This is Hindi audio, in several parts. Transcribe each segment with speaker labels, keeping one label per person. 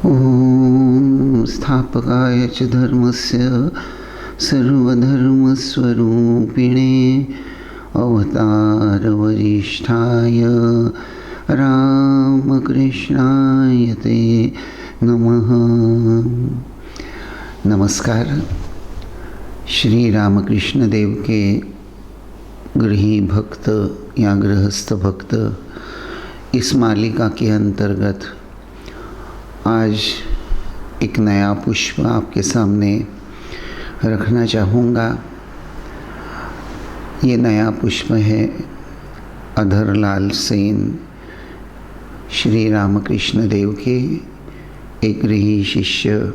Speaker 1: ॐ स्थापकाय च धर्मस्य सर्वधर्मस्वरूपिणे अवतारवरिष्ठाय रामकृष्णाय ते नमः। नमस्कार। श्री रामकृष्ण देव के गृही भक्त या गृहस्थ भक्त इस मालिका के अंतर्गत आज एक नया पुष्प आपके सामने रखना चाहूँगा। ये नया पुष्प है अधरलाल सेन, श्री रामकृष्ण देव के एक गृही शिष्य,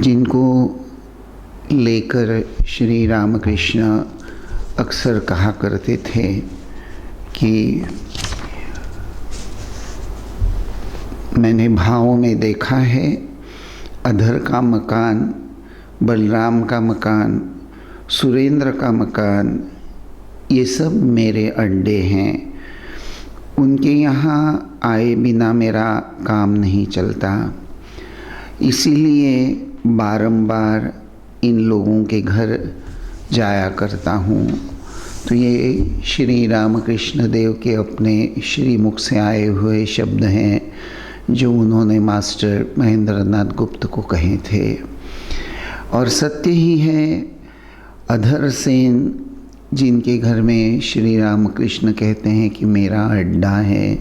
Speaker 1: जिनको लेकर श्री रामकृष्ण अक्सर कहा करते थे कि मैंने भाव में देखा है अधर का मकान, बलराम का मकान, सुरेंद्र का मकान, ये सब मेरे अड्डे हैं। उनके यहाँ आए बिना मेरा काम नहीं चलता, इसीलिए बारंबार इन लोगों के घर जाया करता हूँ। तो ये श्री रामकृष्ण देव के अपने श्रीमुख से आए हुए शब्द हैं जो उन्होंने मास्टर महेंद्रनाथ गुप्त को कहे थे, और सत्य ही है। अधर सेन जिनके घर में श्री रामकृष्ण कहते हैं कि मेरा अड्डा है,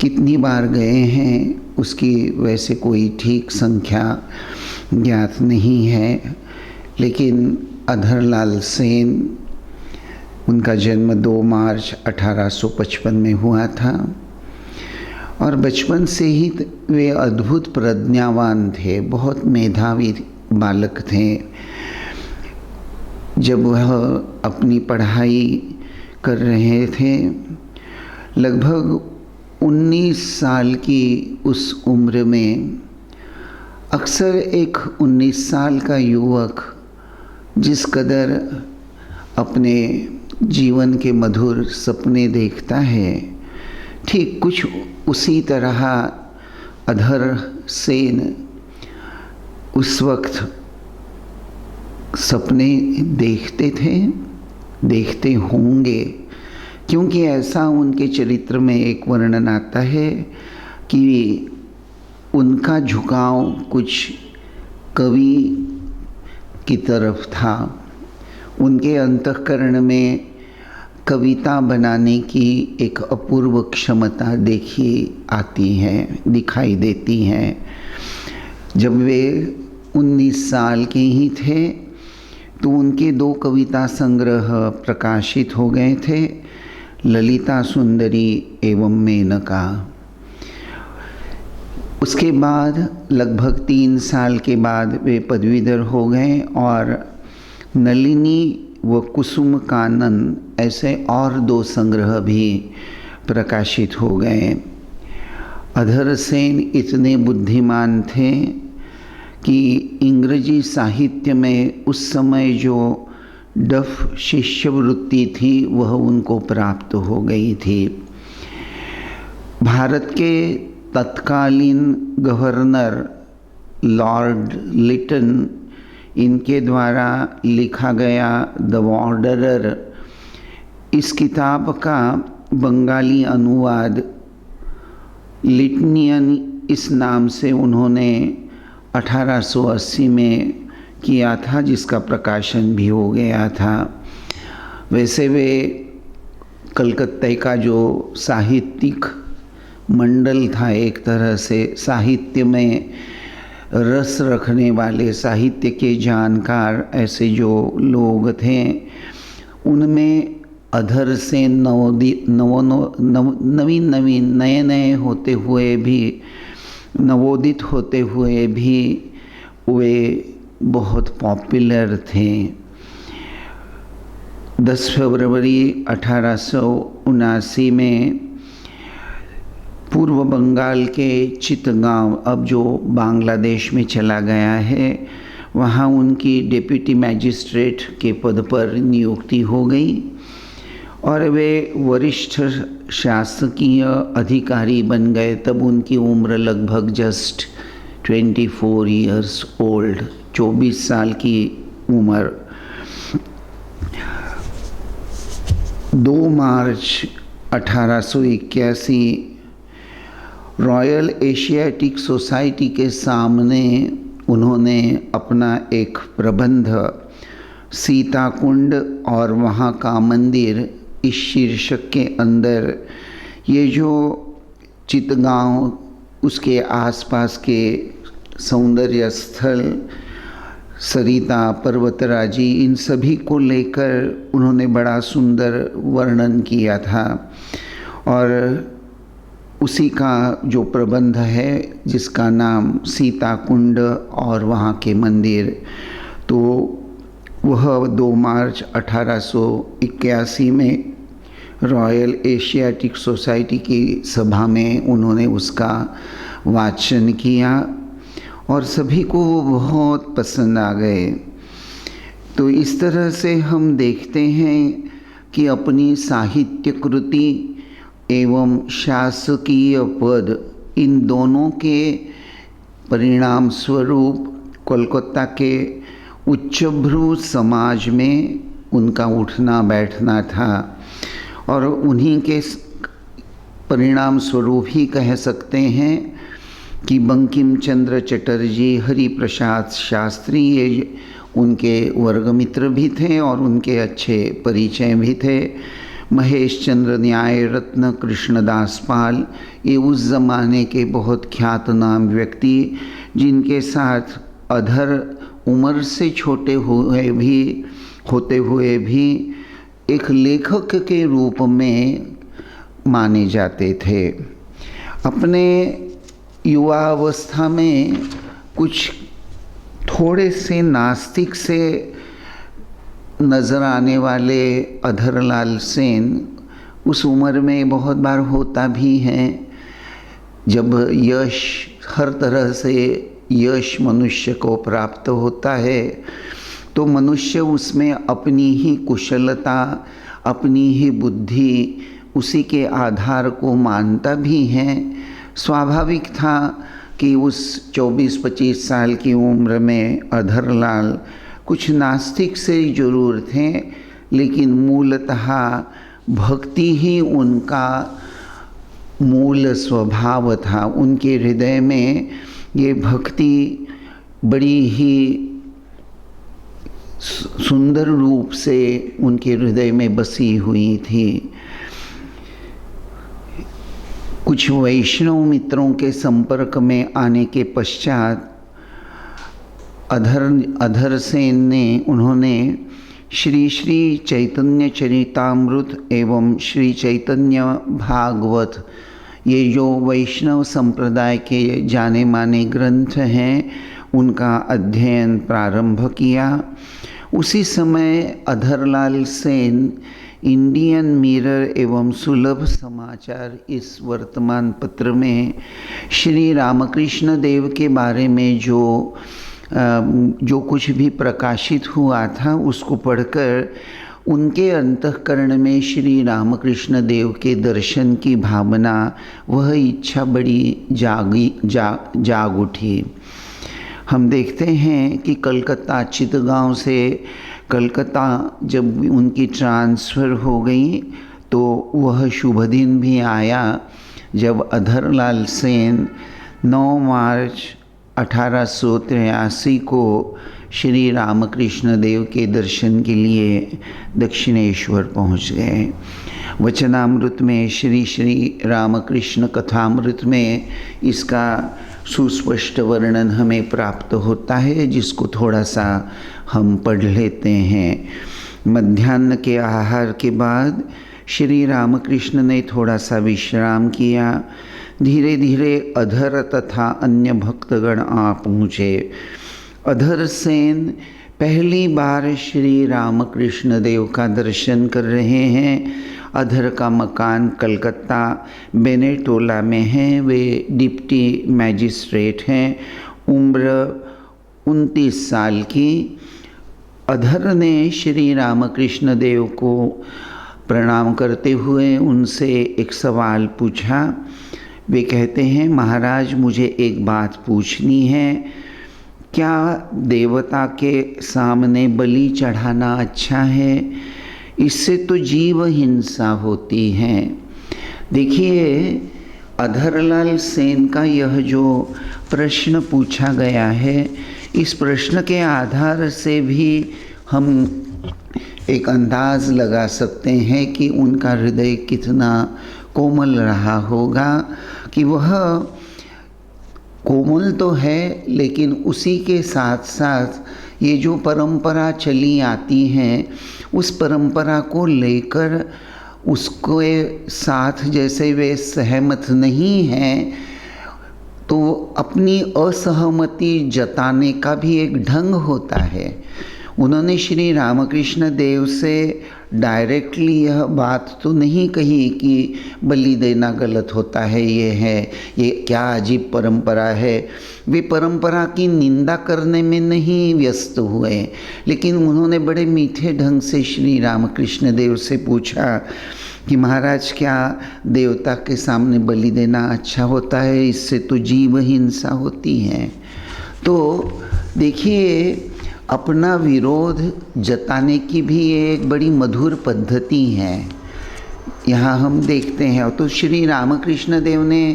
Speaker 1: कितनी बार गए हैं उसकी वैसे कोई ठीक संख्या ज्ञात नहीं है, लेकिन अधरलाल सेन, उनका जन्म 2 मार्च 1855 में हुआ था और बचपन से ही वे अद्भुत प्रज्ञावान थे, बहुत मेधावी बालक थे। जब वह अपनी पढ़ाई कर रहे थे, लगभग 19 साल की उस उम्र में, अक्सर एक 19 साल का युवक जिस कदर अपने जीवन के मधुर सपने देखता है, ठीक कुछ उसी तरह अधर सेन उस वक्त सपने देखते थे, देखते होंगे, क्योंकि ऐसा उनके चरित्र में एक वर्णन आता है कि उनका झुकाव कुछ कवि की तरफ था। उनके अंतःकरण में कविता बनाने की एक अपूर्व क्षमता दिखाई देती है। जब वे 19 साल के ही थे तो उनके 2 कविता संग्रह प्रकाशित हो गए थे, ललिता सुंदरी एवं मेनका। उसके बाद लगभग 3 साल के बाद वे पदवीधर हो गए और नलिनी व कुसुम कानन ऐसे और 2 संग्रह भी प्रकाशित हो गए। अधर सेन इतने बुद्धिमान थे कि इंग्रजी साहित्य में उस समय जो डफ शिष्यवृत्ति थी वह उनको प्राप्त हो गई थी। भारत के तत्कालीन गवर्नर लॉर्ड लिटन, इनके द्वारा लिखा गया द वॉर्डरर, इस किताब का बंगाली अनुवाद लिटनियन इस नाम से उन्होंने 1880 में किया था, जिसका प्रकाशन भी हो गया था। वैसे वे कलकत्ते का जो साहित्यिक मंडल था, एक तरह से साहित्य में रस रखने वाले, साहित्य के जानकार ऐसे जो लोग थे, उनमें अधर से नए होते हुए भी, नवोदित होते हुए भी वे बहुत पॉपुलर थे। 10 फरवरी 1879 में पूर्व बंगाल के चितगांव, अब जो बांग्लादेश में चला गया है, वहाँ उनकी डेप्यूटी मैजिस्ट्रेट के पद पर नियुक्ति हो गई और वे वरिष्ठ शासकीय अधिकारी बन गए तब उनकी उम्र लगभग जस्ट 24 ईयर्स ओल्ड, 24 साल की उम्र। 2 मार्च 1881 रॉयल एशियाटिक सोसाइटी के सामने उन्होंने अपना एक प्रबंध सीता कुंड और वहाँ का मंदिर इस शीर्षक के अंदर ये जो चितगांव उसके आसपास के सौंदर्य स्थल सरिता पर्वतराजी इन सभी को लेकर उन्होंने बड़ा सुंदर वर्णन किया था। और उसी का जो प्रबंध है जिसका नाम सीता कुंड और वहाँ के मंदिर, तो वह 2 मार्च 1881 में रॉयल एशियाटिक सोसाइटी की सभा में उन्होंने उसका वाचन किया और सभी को वो बहुत पसंद आ गए। तो इस तरह से हम देखते हैं कि अपनी साहित्य कृति एवं शासकीय पद इन दोनों के परिणाम स्वरूप कोलकाता के उच्चभ्रू समाज में उनका उठना बैठना था और उन्हीं के परिणाम स्वरूप ही कह सकते हैं कि बंकिम चंद्र चटर्जी, हरि प्रसाद शास्त्री ये उनके वर्गमित्र भी थे और उनके अच्छे परिचय भी थे। महेश चंद्र न्याय रत्न, कृष्णदास पाल ये उस ज़माने के बहुत ख्यातनाम व्यक्ति जिनके साथ अधर उम्र से छोटे होते हुए भी एक लेखक के रूप में माने जाते थे। अपने युवावस्था में कुछ थोड़े से नास्तिक से नज़र आने वाले अधरलाल सेन उस उम्र में बहुत बार होता भी है। जब यश, हर तरह से यश मनुष्य को प्राप्त होता है तो मनुष्य उसमें अपनी ही कुशलता, अपनी ही बुद्धि, उसी के आधार को मानता भी है। स्वाभाविक था कि उस 24-25 साल की उम्र में अधरलाल कुछ नास्तिक से जरूर थे, लेकिन मूलतः भक्ति ही उनका मूल स्वभाव था। उनके हृदय में ये भक्ति बड़ी ही सुंदर रूप से उनके हृदय में बसी हुई थी। कुछ वैष्णव मित्रों के संपर्क में आने के पश्चात अधर सेन ने उन्होंने श्री श्री चैतन्य चरितामृत एवं श्री चैतन्य भागवत ये जो वैष्णव संप्रदाय के जाने माने ग्रंथ हैं उनका अध्ययन प्रारंभ किया। उसी समय अधरलाल सेन इंडियन मिरर एवं सुलभ समाचार इस वर्तमान पत्र में श्री रामकृष्ण देव के बारे में जो कुछ भी प्रकाशित हुआ था उसको पढ़कर उनके अंतःकरण में श्री रामकृष्ण देव के दर्शन की भावना, वह इच्छा बड़ी जाग उठी। हम देखते हैं कि कलकत्ता, चितगांव से कलकत्ता जब उनकी ट्रांसफ़र हो गई तो वह शुभ दिन भी आया जब अधरलाल सेन 9 मार्च 1883 को श्री रामकृष्ण देव के दर्शन के लिए दक्षिणेश्वर पहुंच गए। वचनामृत में श्री श्री रामकृष्ण कथामृत में इसका सुस्पष्ट वर्णन हमें प्राप्त होता है, जिसको थोड़ा सा हम पढ़ लेते हैं। मध्याह्न के आहार के बाद श्री रामकृष्ण ने थोड़ा सा विश्राम किया। धीरे धीरे अधर तथा अन्य भक्तगण आ पहुँचे। अधर सेन पहली बार श्री रामकृष्ण देव का दर्शन कर रहे हैं। अधर का मकान कलकत्ता बेनेटोला में है। वे डिप्टी मैजिस्ट्रेट हैं। उम्र 29 साल की। अधर ने श्री रामकृष्ण देव को प्रणाम करते हुए उनसे एक सवाल पूछा। वे कहते हैं, महाराज मुझे एक बात पूछनी है, क्या देवता के सामने बलि चढ़ाना अच्छा है? इससे तो जीव हिंसा होती है। देखिए, अधरलाल सेन का यह जो प्रश्न पूछा गया है, इस प्रश्न के आधार से भी हम एक अंदाज़ लगा सकते हैं कि उनका हृदय कितना कोमल रहा होगा, कि वह कोमल तो है लेकिन उसी के साथ साथ ये जो परंपरा चली आती है, उस परंपरा को लेकर उसके साथ जैसे वे सहमत नहीं हैं, तो अपनी असहमति जताने का भी एक ढंग होता है। उन्होंने श्री रामकृष्ण देव से डायरेक्टली यह बात तो नहीं कही कि बलि देना गलत होता है, ये क्या अजीब परंपरा है। वे परंपरा की निंदा करने में नहीं व्यस्त हुए, लेकिन उन्होंने बड़े मीठे ढंग से श्री रामकृष्ण देव से पूछा कि महाराज, क्या देवता के सामने बलि देना अच्छा होता है? इससे तो जीव हिंसा होती है। तो देखिए, अपना विरोध जताने की भी एक बड़ी मधुर पद्धति है, यहाँ हम देखते हैं। तो श्री रामकृष्ण देव ने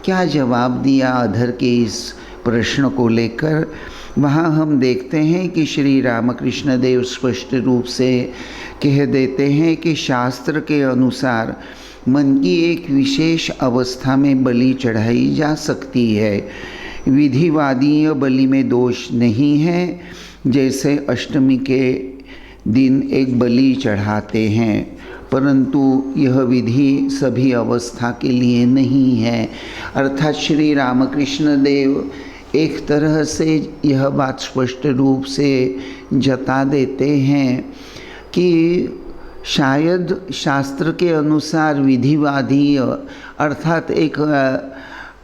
Speaker 1: क्या जवाब दिया अधर के इस प्रश्न को लेकर? वहाँ हम देखते हैं कि श्री रामकृष्ण देव स्पष्ट रूप से कह देते हैं कि शास्त्र के अनुसार मन की एक विशेष अवस्था में बलि चढ़ाई जा सकती है। विधिवादीय बलि में दोष नहीं है। जैसे अष्टमी के दिन एक बलि चढ़ाते हैं, परंतु यह विधि सभी अवस्था के लिए नहीं है। अर्थात श्री रामकृष्ण देव एक तरह से यह बात स्पष्ट रूप से जता देते हैं कि शायद शास्त्र के अनुसार विधिवादी अर्थात एक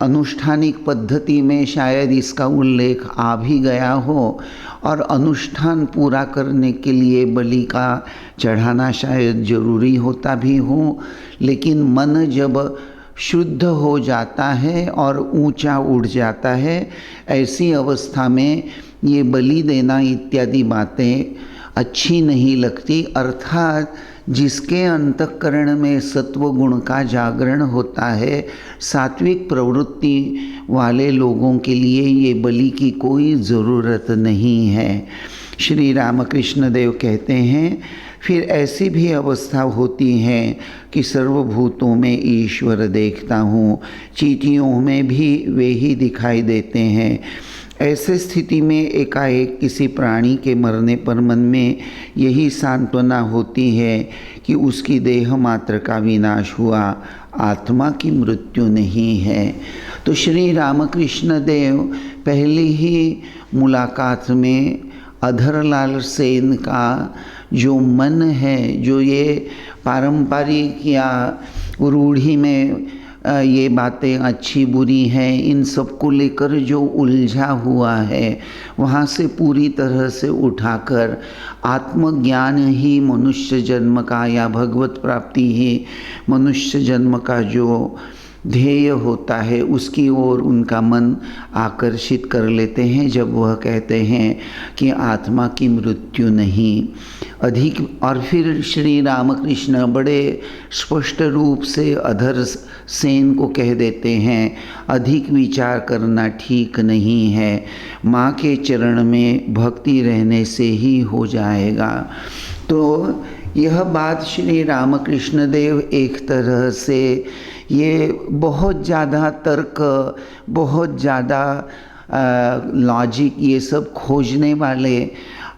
Speaker 1: अनुष्ठानिक पद्धति में शायद इसका उल्लेख आ भी गया हो, और अनुष्ठान पूरा करने के लिए बलि का चढ़ाना शायद जरूरी होता भी हो, लेकिन मन जब शुद्ध हो जाता है और ऊंचा उठ जाता है, ऐसी अवस्था में ये बलि देना इत्यादि बातें अच्छी नहीं लगती। अर्थात जिसके अंतःकरण में सत्व गुण का जागरण होता है, सात्विक प्रवृत्ति वाले लोगों के लिए ये बलि की कोई ज़रूरत नहीं है। श्री रामकृष्ण देव कहते हैं, फिर ऐसी भी अवस्था होती है कि सर्वभूतों में ईश्वर देखता हूँ, चींटियों में भी वे ही दिखाई देते हैं। ऐसे स्थिति में एकाएक किसी प्राणी के मरने पर मन में यही सांत्वना होती है कि उसकी देह मात्र का विनाश हुआ, आत्मा की मृत्यु नहीं है। तो श्री रामकृष्ण देव पहली ही मुलाकात में अधरलाल सेन का जो मन है, जो ये पारंपरिक या रूढ़ी में ये बातें अच्छी बुरी हैं, इन सब को लेकर जो उलझा हुआ है, वहाँ से पूरी तरह से उठाकर आत्मज्ञान ही मनुष्य जन्म का या भगवत प्राप्ति ही मनुष्य जन्म का जो ध्येय होता है, उसकी ओर उनका मन आकर्षित कर लेते हैं जब वह कहते हैं कि आत्मा की मृत्यु नहीं अधिक। और फिर श्री रामकृष्ण बड़े स्पष्ट रूप से अधर सेन को कह देते हैं, अधिक विचार करना ठीक नहीं है, माँ के चरण में भक्ति रहने से ही हो जाएगा। तो यह बात श्री रामकृष्ण देव एक तरह से ये बहुत ज़्यादा तर्क, बहुत ज़्यादा लॉजिक, ये सब खोजने वाले,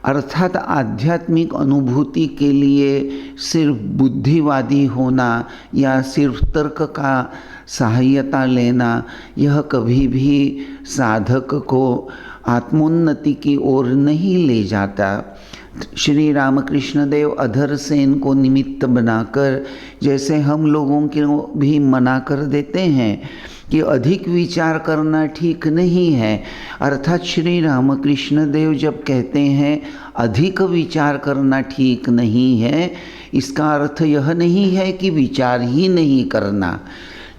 Speaker 1: अर्थात आध्यात्मिक अनुभूति के लिए सिर्फ बुद्धिवादी होना या सिर्फ तर्क का सहायता लेना, यह कभी भी साधक को आत्मोन्नति की ओर नहीं ले जाता। श्री रामकृष्ण देव अधर सेन को निमित्त बनाकर, जैसे हम लोगों को भी मना कर देते हैं कि अधिक विचार करना ठीक नहीं है। अर्थात श्री रामकृष्ण देव जब कहते हैं अधिक विचार करना ठीक नहीं है, इसका अर्थ यह नहीं है कि विचार ही नहीं करना,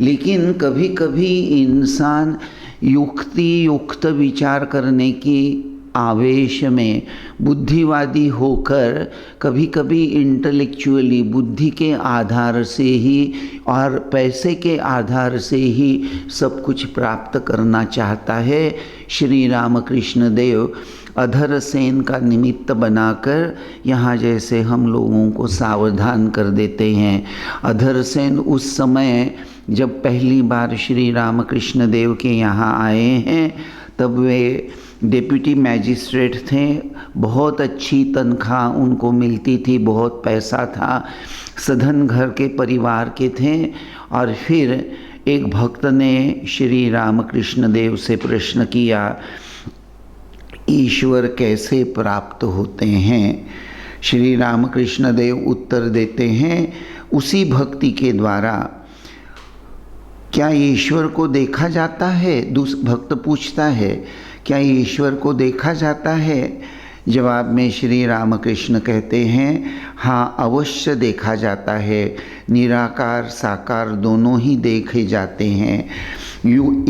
Speaker 1: लेकिन कभी कभी इंसान युक्त विचार करने की आवेश में बुद्धिवादी होकर कभी कभी इंटेलेक्चुअली बुद्धि के आधार से ही और पैसे के आधार से ही सब कुछ प्राप्त करना चाहता है। श्री रामकृष्ण देव अधरसेन का निमित्त बनाकर यहाँ जैसे हम लोगों को सावधान कर देते हैं। अधरसेन उस समय जब पहली बार श्री रामकृष्ण देव के यहाँ आए हैं तब वे डिप्टी मैजिस्ट्रेट थे। बहुत अच्छी तनख्वाह उनको मिलती थी, बहुत पैसा था, सधन घर के परिवार के थे। और फिर एक भक्त ने श्री रामकृष्ण देव से प्रश्न किया, ईश्वर कैसे प्राप्त होते हैं? श्री रामकृष्ण देव उत्तर देते हैं, उसी भक्ति के द्वारा। क्या ईश्वर को देखा जाता है? भक्त पूछता है, क्या ईश्वर को देखा जाता है? जवाब में श्री रामकृष्ण कहते हैं, हाँ अवश्य देखा जाता है। निराकार साकार दोनों ही देखे जाते हैं।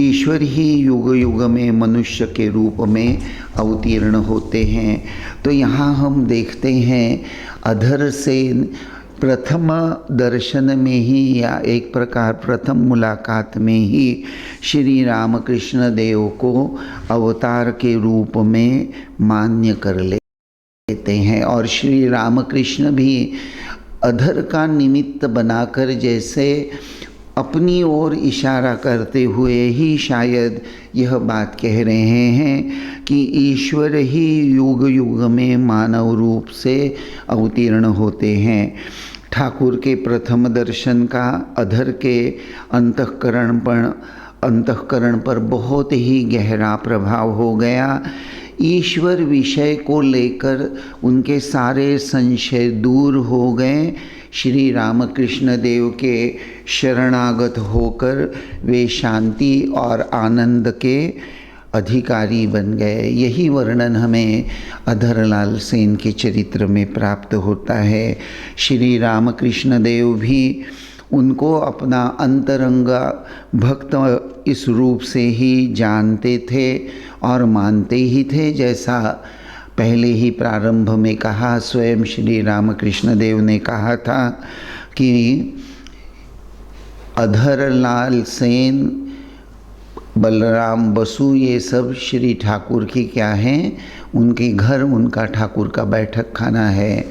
Speaker 1: ईश्वर ही युग युग में मनुष्य के रूप में अवतीर्ण होते हैं। तो यहाँ हम देखते हैं अधरसेन प्रथम दर्शन में ही या एक प्रकार प्रथम मुलाकात में ही श्री रामकृष्ण देव को अवतार के रूप में मान्य कर लेते हैं। और श्री रामकृष्ण भी अधर का निमित्त बनाकर जैसे अपनी ओर इशारा करते हुए ही शायद यह बात कह रहे हैं कि ईश्वर ही युग युग में मानव रूप से अवतीर्ण होते हैं। ठाकुर के प्रथम दर्शन का अधर के अंतःकरण पर बहुत ही गहरा प्रभाव हो गया। ईश्वर विषय को लेकर उनके सारे संशय दूर हो गए। श्री रामकृष्ण देव के शरणागत होकर वे शांति और आनंद के अधिकारी बन गए। यही वर्णन हमें अधरलाल सेन के चरित्र में प्राप्त होता है। श्री रामकृष्ण देव भी उनको अपना अंतरंगा भक्त इस रूप से ही जानते थे और मानते ही थे। जैसा पहले ही प्रारंभ में कहा, स्वयं श्री रामकृष्ण देव ने कहा था कि अधरलाल सेन, बलराम बसु, ये सब श्री ठाकुर की क्या हैं, उनके घर उनका ठाकुर का बैठक खाना है।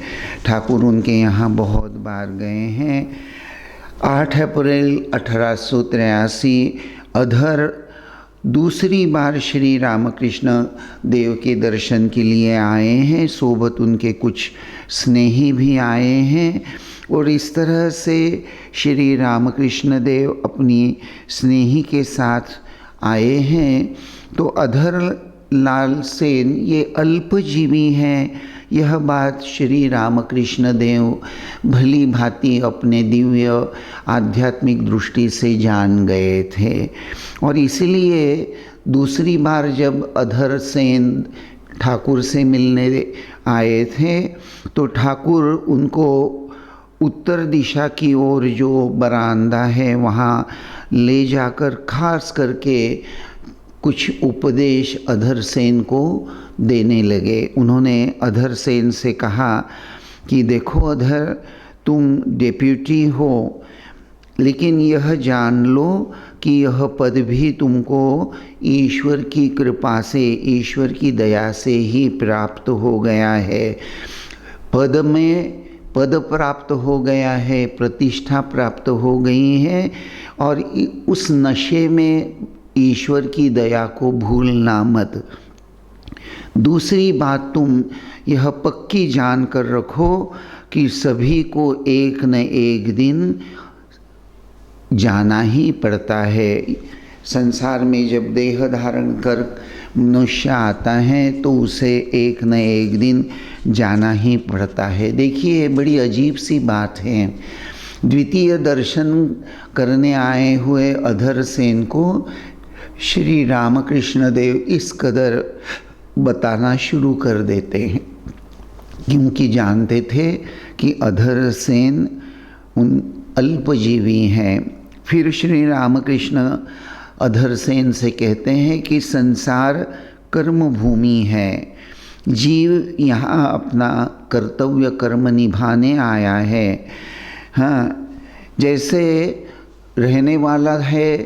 Speaker 1: ठाकुर उनके यहाँ बहुत बार गए हैं। 8 अप्रैल 1883 अधर दूसरी बार श्री रामकृष्ण देव के दर्शन के लिए आए हैं। सोबत उनके कुछ स्नेही भी आए हैं और इस तरह से श्री रामकृष्ण देव अपनी स्नेही के साथ आए हैं। तो अधरलाल सेन ये अल्पजीवी हैं, यह बात श्री रामकृष्ण देव भली भांति अपने दिव्य आध्यात्मिक दृष्टि से जान गए थे। और इसलिए दूसरी बार जब अधरसेन ठाकुर से मिलने आए थे तो ठाकुर उनको उत्तर दिशा की ओर जो बरामदा है वहाँ ले जाकर खास करके कुछ उपदेश अधरसेन को देने लगे। उन्होंने अधरसेन से कहा कि देखो अधर, तुम डेप्यूटी हो, लेकिन यह जान लो कि यह पद भी तुमको ईश्वर की कृपा से, ईश्वर की दया से ही प्राप्त हो गया है। पद में पद प्राप्त हो गया है, प्रतिष्ठा प्राप्त हो गई है, और उस नशे में ईश्वर की दया को भूलना मत। दूसरी बात, तुम यह पक्की जान कर रखो कि सभी को एक न एक दिन जाना ही पड़ता है। संसार में जब देह धारण कर मनुष्य आता है तो उसे एक न एक दिन जाना ही पड़ता है। देखिए, बड़ी अजीब सी बात है। द्वितीय दर्शन करने आए हुए अधरसेन को श्री रामकृष्ण देव इस कदर बताना शुरू कर देते हैं, क्योंकि जानते थे कि अधरसेन उन अल्पजीवी हैं। फिर श्री रामकृष्ण अधरसेन से कहते हैं कि संसार कर्म भूमि है, जीव यहाँ अपना कर्तव्य कर्म निभाने आया है। हाँ, जैसे रहने वाला है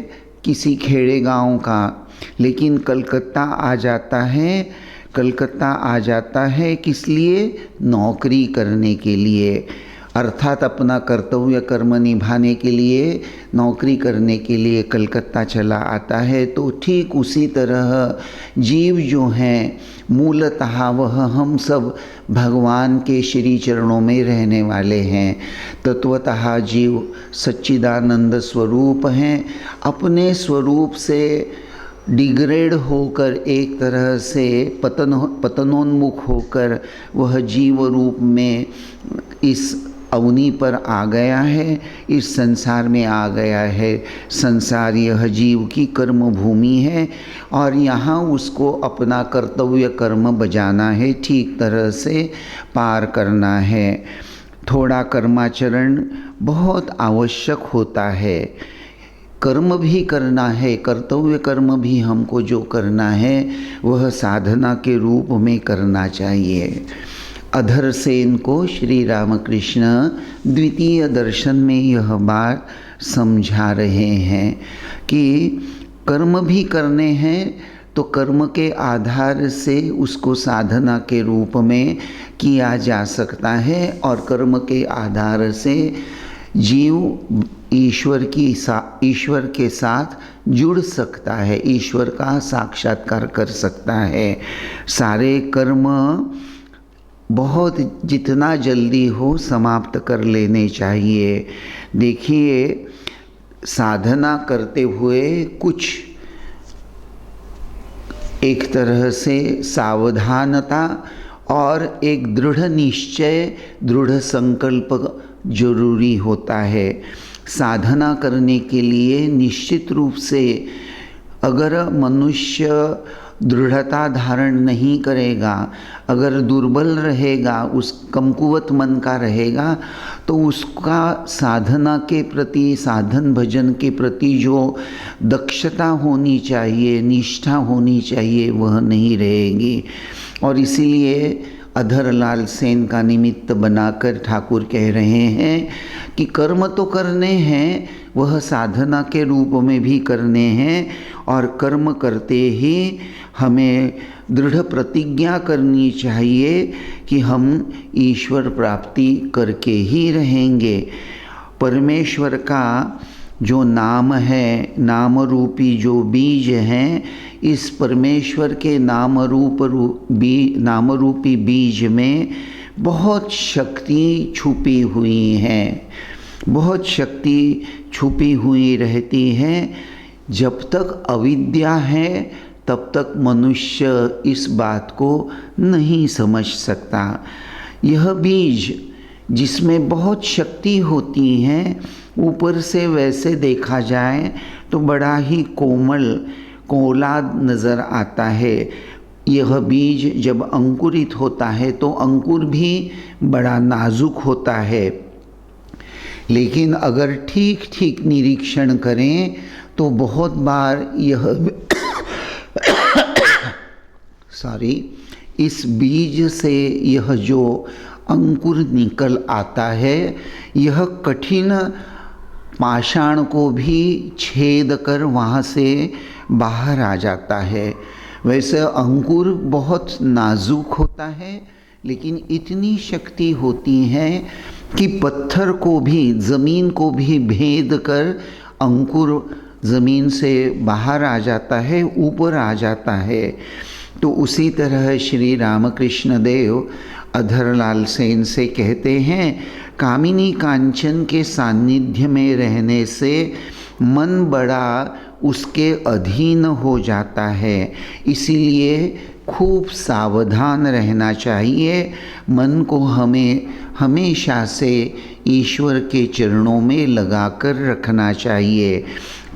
Speaker 1: किसी खेड़े गांव का, लेकिन कलकत्ता आ जाता है किस लिए? नौकरी करने के लिए, अर्थात अपना कर्तव्य कर्म निभाने के लिए, नौकरी करने के लिए कलकत्ता चला आता है। तो ठीक उसी तरह जीव जो हैं मूलतः वह हम सब भगवान के श्री चरणों में रहने वाले हैं। तत्वतः जीव सच्चिदानंद स्वरूप हैं। अपने स्वरूप से डिग्रेड होकर, एक तरह से पतनोन्मुख होकर वह जीव रूप में इस अवनी पर आ गया है, इस संसार में आ गया है। संसार यह जीव की कर्म भूमि है और यहाँ उसको अपना कर्तव्य कर्म बजाना है, ठीक तरह से पार करना है। थोड़ा कर्माचरण बहुत आवश्यक होता है, कर्म भी करना है, कर्तव्य कर्म भी हमको जो करना है वह साधना के रूप में करना चाहिए। अधरसेन को श्री रामकृष्ण द्वितीय दर्शन में यह बात समझा रहे हैं कि कर्म भी करने हैं तो कर्म के आधार से उसको साधना के रूप में किया जा सकता है और कर्म के आधार से जीव ईश्वर के साथ जुड़ सकता है, ईश्वर का साक्षात्कार कर सकता है। सारे कर्म बहुत जितना जल्दी हो समाप्त कर लेने चाहिए। देखिए, साधना करते हुए कुछ एक तरह से सावधानता और एक दृढ़ निश्चय, दृढ़ संकल्प जरूरी होता है। साधना करने के लिए निश्चित रूप से अगर मनुष्य दृढ़ता धारण नहीं करेगा, अगर दुर्बल रहेगा, उस कमकुवत मन का रहेगा, तो उसका साधना के प्रति, साधन भजन के प्रति जो दक्षता होनी चाहिए, निष्ठा होनी चाहिए, वह नहीं रहेगी। और इसीलिए अधरलाल सेन का निमित्त बनाकर ठाकुर कह रहे हैं कि कर्म तो करने हैं, वह साधना के रूप में भी करने हैं और कर्म करते ही हमें दृढ़ प्रतिज्ञा करनी चाहिए कि हम ईश्वर प्राप्ति करके ही रहेंगे। परमेश्वर का जो नाम है, नाम रूपी जो बीज हैं, इस परमेश्वर के नाम रूपी बीज में बहुत शक्ति छुपी हुई है, बहुत शक्ति छुपी हुई रहती है। जब तक अविद्या है तब तक मनुष्य इस बात को नहीं समझ सकता। यह बीज जिसमें बहुत शक्ति होती है, ऊपर से वैसे देखा जाए तो बड़ा ही कोमल नज़र आता है। यह बीज जब अंकुरित होता है तो अंकुर भी बड़ा नाजुक होता है, लेकिन अगर ठीक ठीक निरीक्षण करें तो बहुत बार यह इस बीज से यह जो अंकुर निकल आता है, यह कठिन पाषाण को भी छेद कर वहाँ से बाहर आ जाता है। वैसे अंकुर बहुत नाजुक होता है, लेकिन इतनी शक्ति होती है कि पत्थर को भी, ज़मीन को भी भेद कर अंकुर ज़मीन से बाहर आ जाता है, ऊपर आ जाता है। तो उसी तरह श्री रामकृष्ण देव अधरलाल सेन से कहते हैं, कामिनी कांचन के सानिध्य में रहने से मन बड़ा उसके अधीन हो जाता है। इसीलिए खूब सावधान रहना चाहिए। मन को हमें हमेशा से ईश्वर के चरणों में लगाकर रखना चाहिए।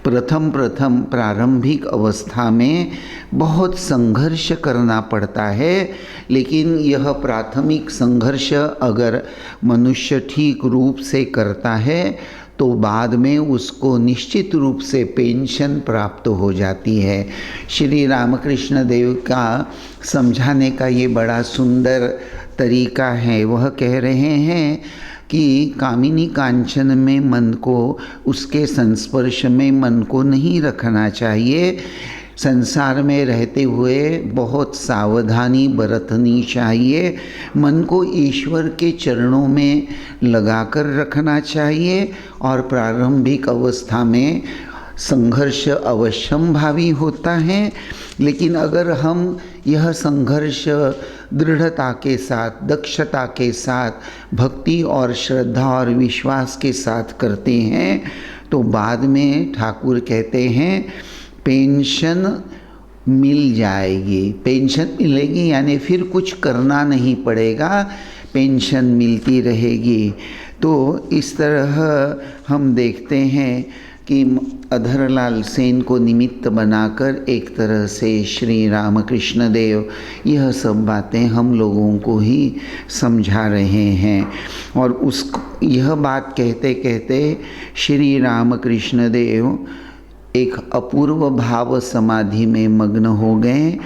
Speaker 1: प्रथम प्रारंभिक अवस्था में बहुत संघर्ष करना पड़ता है, लेकिन यह प्राथमिक संघर्ष अगर मनुष्य ठीक रूप से करता है तो बाद में उसको निश्चित रूप से पेंशन प्राप्त हो जाती है। श्री रामकृष्ण देव का समझाने का ये बड़ा सुंदर तरीका है। वह कह रहे हैं कि कामिनी कांचन में मन को, उसके संस्पर्श में मन को नहीं रखना चाहिए। संसार में रहते हुए बहुत सावधानी बरतनी चाहिए। मन को ईश्वर के चरणों में लगाकर रखना चाहिए और प्रारंभिक अवस्था में संघर्ष अवश्यंभावी होता है, लेकिन अगर हम यह संघर्ष दृढ़ता के साथ, दक्षता के साथ, भक्ति और श्रद्धा और विश्वास के साथ करते हैं तो बाद में ठाकुर कहते हैं पेंशन मिल जाएगी। पेंशन मिलेगी यानी फिर कुछ करना नहीं पड़ेगा, पेंशन मिलती रहेगी। तो इस तरह हम देखते हैं कि अधरलाल सेन को निमित्त बनाकर एक तरह से श्री रामकृष्ण देव यह सब बातें हम लोगों को ही समझा रहे हैं। और यह बात कहते कहते श्री रामकृष्ण देव एक अपूर्व भाव समाधि में मग्न हो गए।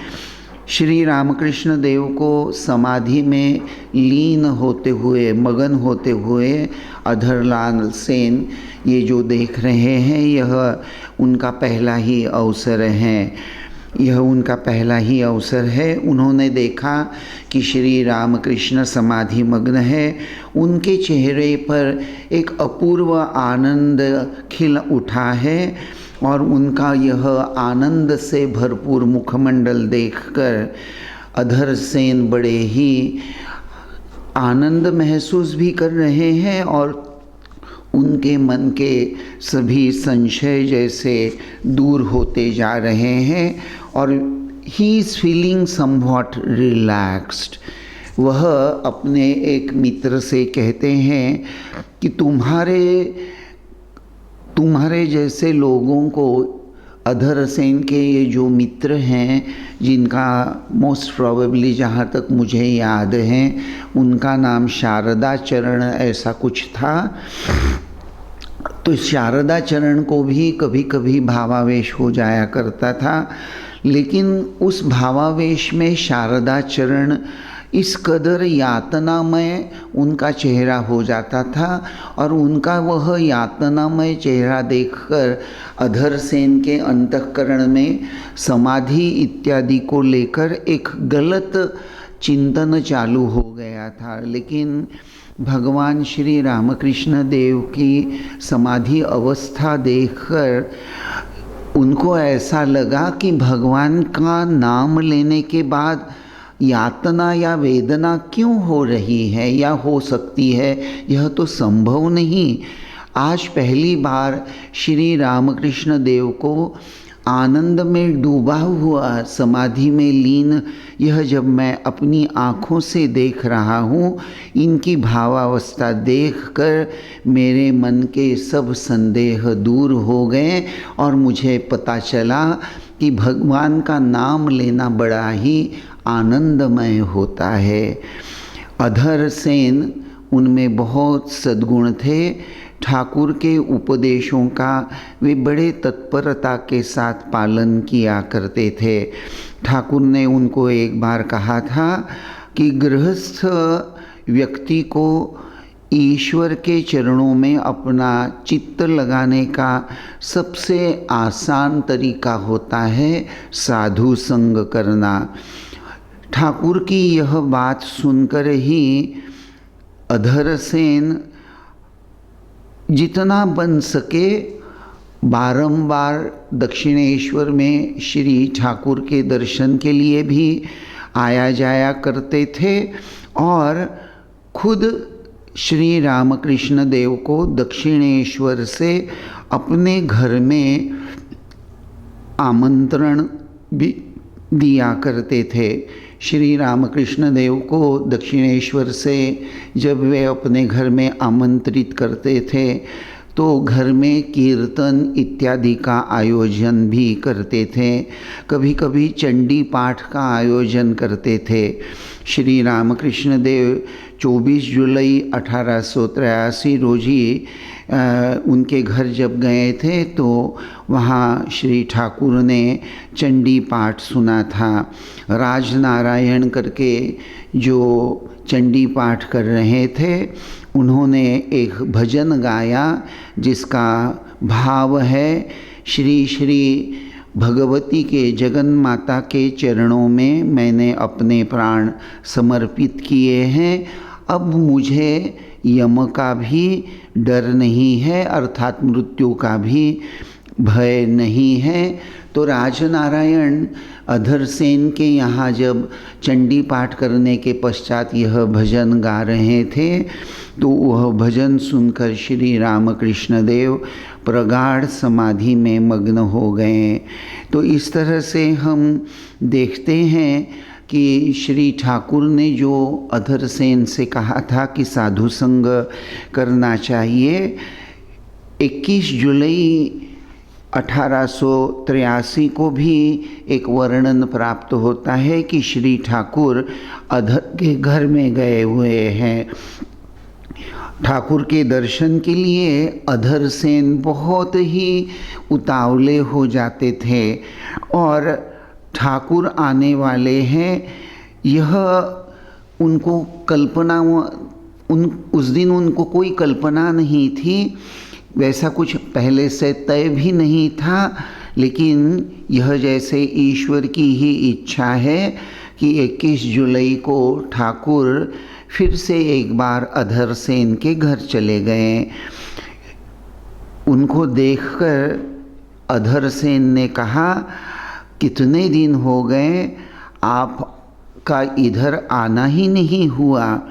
Speaker 1: श्री रामकृष्ण देव को समाधि में लीन होते हुए, मगन होते हुए अधरलाल सेन ये जो देख रहे हैं, यह उनका पहला ही अवसर है। यह उनका पहला ही अवसर है। उन्होंने देखा कि श्री रामकृष्ण समाधि मग्न है। उनके चेहरे पर एक अपूर्व आनंद खिल उठा है और उनका यह आनंद से भरपूर मुखमंडल देखकर अधर सेन बड़े ही आनंद महसूस भी कर रहे हैं और उनके मन के सभी संशय जैसे दूर होते जा रहे हैं और he is feeling somewhat relaxed. वह अपने एक मित्र से कहते हैं कि तुम्हारे जैसे लोगों को, अधर सेन के ये जो मित्र हैं, जिनका मोस्ट प्रोबेबली जहाँ तक मुझे याद है उनका नाम शारदा चरण ऐसा कुछ था, तो शारदा चरण को भी कभी कभी भावावेश हो जाया करता था, लेकिन उस भावावेश में शारदा चरण इस कदर यातनामय उनका चेहरा हो जाता था और उनका वह यातनामय चेहरा देखकर अधर सेन के अंतःकरण में समाधि इत्यादि को लेकर एक गलत चिंतन चालू हो गया था। लेकिन भगवान श्री रामकृष्ण देव की समाधि अवस्था देखकर उनको ऐसा लगा कि भगवान का नाम लेने के बाद यातना या वेदना क्यों हो रही है या हो सकती है, यह तो संभव नहीं। आज पहली बार श्री रामकृष्ण देव को आनंद में डूबा हुआ, समाधि में लीन, यह जब मैं अपनी आँखों से देख रहा हूँ, इनकी भावावस्था देखकर मेरे मन के सब संदेह दूर हो गए और मुझे पता चला कि भगवान का नाम लेना बड़ा ही आनंदमय होता है। अधर सेन उनमें बहुत सद्गुण थे। ठाकुर के उपदेशों का वे बड़े तत्परता के साथ पालन किया करते थे। ठाकुर ने उनको एक बार कहा था कि गृहस्थ व्यक्ति को ईश्वर के चरणों में अपना चित्त लगाने का सबसे आसान तरीका होता है साधु संग करना। ठाकुर की यह बात सुनकर ही अधर सेन जितना बन सके बारंबार दक्षिणेश्वर में श्री ठाकुर के दर्शन के लिए भी आया जाया करते थे और खुद श्री रामकृष्ण देव को दक्षिणेश्वर से अपने घर में आमंत्रण भी दिया करते थे। श्री रामकृष्ण देव को दक्षिणेश्वर से जब वे अपने घर में आमंत्रित करते थे तो घर में कीर्तन इत्यादि का आयोजन भी करते थे। कभी कभी चंडी पाठ का आयोजन करते थे। श्री रामकृष्ण देव 24 जुलाई 1883 रोजी उनके घर जब गए थे तो वहाँ श्री ठाकुर ने चंडी पाठ सुना था। राजनारायण करके जो चंडी पाठ कर रहे थे उन्होंने एक भजन गाया जिसका भाव है, श्री श्री भगवती के जगन माता के चरणों में मैंने अपने प्राण समर्पित किए हैं। अब मुझे यम का भी डर नहीं है, अर्थात मृत्यु का भी भय नहीं है। तो राजनारायण अधरसेन के यहाँ जब चंडी पाठ करने के पश्चात यह भजन गा रहे थे तो वह भजन सुनकर श्री रामकृष्ण देव प्रगाढ़ समाधि में मग्न हो गए। तो इस तरह से हम देखते हैं कि श्री ठाकुर ने जो अधरसेन से कहा था कि साधु संग करना चाहिए, 21 जुलाई 1883 को भी एक वर्णन प्राप्त होता है कि श्री ठाकुर अधर के घर में गए हुए हैं। ठाकुर के दर्शन के लिए अधरसेन बहुत ही उतावले हो जाते थे और ठाकुर आने वाले हैं यह उनको कल्पना उस दिन उनको कोई कल्पना नहीं थी, वैसा कुछ पहले से तय भी नहीं था, लेकिन यह जैसे ईश्वर की ही इच्छा है कि 21 जुलाई को ठाकुर फिर से एक बार अधरसेन के घर चले गए। उनको देखकर अधरसेन ने कहा, कितने दिन हो गए आपका इधर आना ही नहीं हुआ।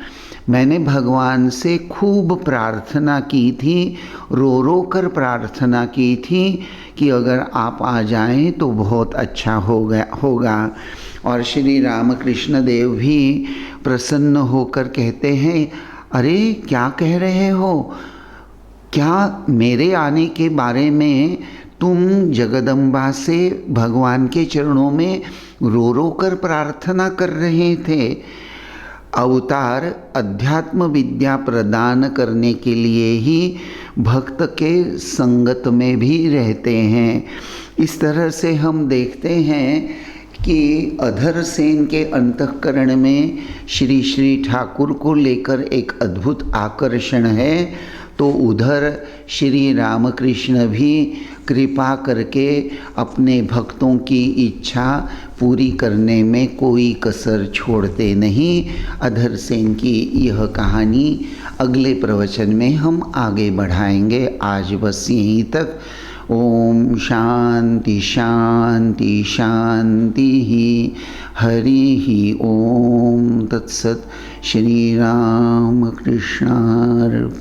Speaker 1: मैंने भगवान से खूब प्रार्थना की थी, रो रो कर प्रार्थना की थी कि अगर आप आ जाएं तो बहुत अच्छा होगा। और श्री रामकृष्ण देव भी प्रसन्न होकर कहते हैं, अरे क्या कह रहे हो, क्या मेरे आने के बारे में तुम जगदम्बा से भगवान के चरणों में रो रो कर प्रार्थना कर रहे थे। अवतार अध्यात्म विद्या प्रदान करने के लिए ही भक्त के संगत में भी रहते हैं। इस तरह से हम देखते हैं कि अधरसेन के अंतःकरण में श्री श्री ठाकुर को लेकर एक अद्भुत आकर्षण है, तो उधर श्री रामकृष्ण भी कृपा करके अपने भक्तों की इच्छा पूरी करने में कोई कसर छोड़ते नहीं। अधरसेन की यह कहानी अगले प्रवचन में हम आगे बढ़ाएंगे। आज बस यहीं तक। ओम शांति शांति शांति ही। हरि ही ओम तत्सत। श्री राम कृष्णार्पणमस्तु।